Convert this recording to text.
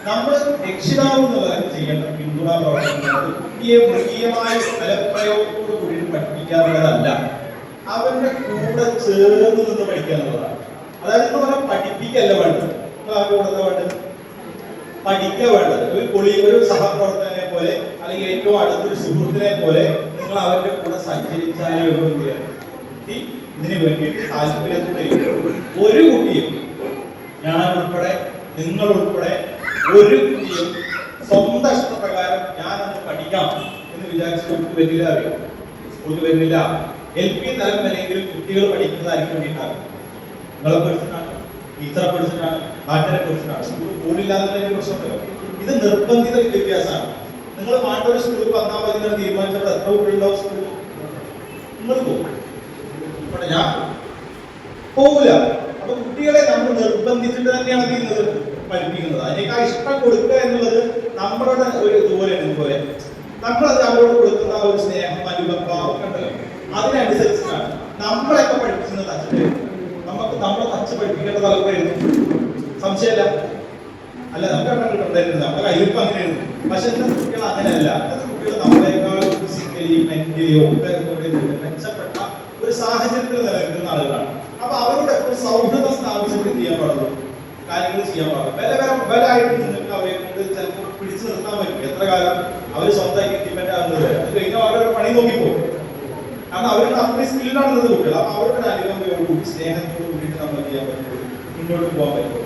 നമ്മൾ രക്ഷിതാവ് എന്നുള്ളത് ചെയ്യേണ്ട പിന്തുണാ പ്രവർത്തനങ്ങൾ കുട്ടിയെ മൃഗീയമായ ഫലപ്രയോഗത്തോട് കൂടി പഠിപ്പിക്കാനുള്ളതല്ല, അവന്റെ കൂടെ ചേർന്ന് നിന്ന് പഠിക്കാനുള്ളതാണ്. അതായത് നമ്മൾ പഠിപ്പിക്കല്ല വേണ്ടത്, നിങ്ങൾ അവരുടെ കൂടെ വേണ്ടത് പഠിക്കുക വേണ്ടത്. ഒരു സഹപ്രവർത്തകനെ പോലെ അല്ലെങ്കിൽ ഏറ്റവും അടുത്തൊരു സുഹൃത്തിനെ പോലെ നിങ്ങൾ അവരുടെ കൂടെ സഞ്ചരിച്ചാലേ ഇതിനു വേണ്ടിയിട്ട് താല്പര്യത്തോടെ ഒരു കുട്ടിയും, ഞാൻ ഉൾപ്പെടെ നിങ്ങൾ ഉൾപ്പെടെ ഒരു കുട്ടിയും സ്വന്തം ഇഷ്ടപ്രകാരം ഞാനൊന്ന് പഠിക്കാം എന്ന് വിചാരിച്ച് സ്കൂൾക്ക് വരുന്നില്ല. അറിയാം, സ്കൂൾക്ക് വരുന്നില്ല. LP തലം വരെയെങ്കിലും കുട്ടികൾ പഠിക്കുന്നതായിരിക്കും വേണ്ടിയിട്ടാണ്. നിങ്ങളെ പഠിച്ചിട്ടാണ്, ടീച്ചറെ പഠിച്ചിട്ടാണ്, നാട്ടിനെ പഠിച്ചിട്ടാണ്. സ്കൂൾ കൂടില്ലാതെ പ്രശ്നമല്ലോ. ഇത് നിർബന്ധിത വിദ്യാഭ്യാസമാണ്. നിങ്ങൾ മാണ്ടൂർ സ്കൂളിൽ 10-ാം തീയതി തീരുമാനിച്ചപ്പോൾ എത്ര കുട്ടികളുണ്ടാവും സ്കൂളിൽ? നിങ്ങൾ പോകും, ഞാൻ പോകില്ല. അപ്പൊ കുട്ടികളെ നമ്മൾ നിർബന്ധിച്ചിട്ട് തന്നെയാണ് ചെയ്യുന്നത്, പഠിപ്പിക്കുന്നത്. അതിനേക്കാൾ ഇഷ്ടം കൊടുക്കുക എന്നുള്ളത് നമ്മളുടെ ഒരു ഇതുപോലെയാണ്. ഇതുപോലെ നമ്മളത് അവരോട് കൊടുക്കുന്ന ഒരു സ്നേഹം, അനുകമ്പ ഒക്കെ ഉണ്ടല്ലോ, അതിനനുസരിച്ചാണ് നമ്മളെയൊക്കെ പഠിപ്പിക്കുന്നത്. തച്ചിട്ട് നമ്മളെ തച്ച് പഠിപ്പിക്കേണ്ട തലമുറയായിരുന്നു, സംശയമല്ല. അല്ല, നമുക്ക് കണ്ടിട്ടുണ്ടായിരുന്നു, നമ്മുടെ കയ്യിലിപ്പം അങ്ങനെയായിരുന്നു. പക്ഷെ ഇന്നത്തെ കുട്ടികൾ അങ്ങനെയല്ല. ഇന്നത്തെ കുട്ടികൾ നമ്മളെക്കാൾ ഫിസിക്കലി മെന്റലി ഒക്കെ മെച്ചപ്പെട്ട ഒരു സാഹചര്യത്തിൽ നിലനിൽക്കുന്ന ആളുകളാണ്. അപ്പൊ അവരോട് എപ്പോഴും സൗഹൃദം സ്ഥാപിച്ചിട്ട് ചെയ്യാൻ പാടുള്ളൂ, കാര്യങ്ങൾ ചെയ്യാൻ പാടുള്ളൂ. ബലായിട്ട് നിങ്ങൾക്ക് അവരെ കൊണ്ട് ചിലപ്പോൾ പിടിച്ചു നിർത്താൻ പറ്റും. എത്ര കാലം അവർ സ്വന്തമായിട്ട് ഇൻഡിപെൻഡന്റ് ആകുന്നത് വരെ. അത് കഴിഞ്ഞാൽ അവരുടെ പണി നോക്കിപ്പോകും. കാരണം അവരുടെ അത്രയും സ്കില്ലാണുള്ളത് കുട്ടികൾ. അപ്പൊ അവരുടെ അനുകമ്പയോട് കൂടി സ്നേഹത്തോട് കൂടിയിട്ട് നമ്മൾ ചെയ്യാൻ പറ്റുള്ളൂ, മുന്നോട്ട് പോകാൻ പറ്റുള്ളൂ.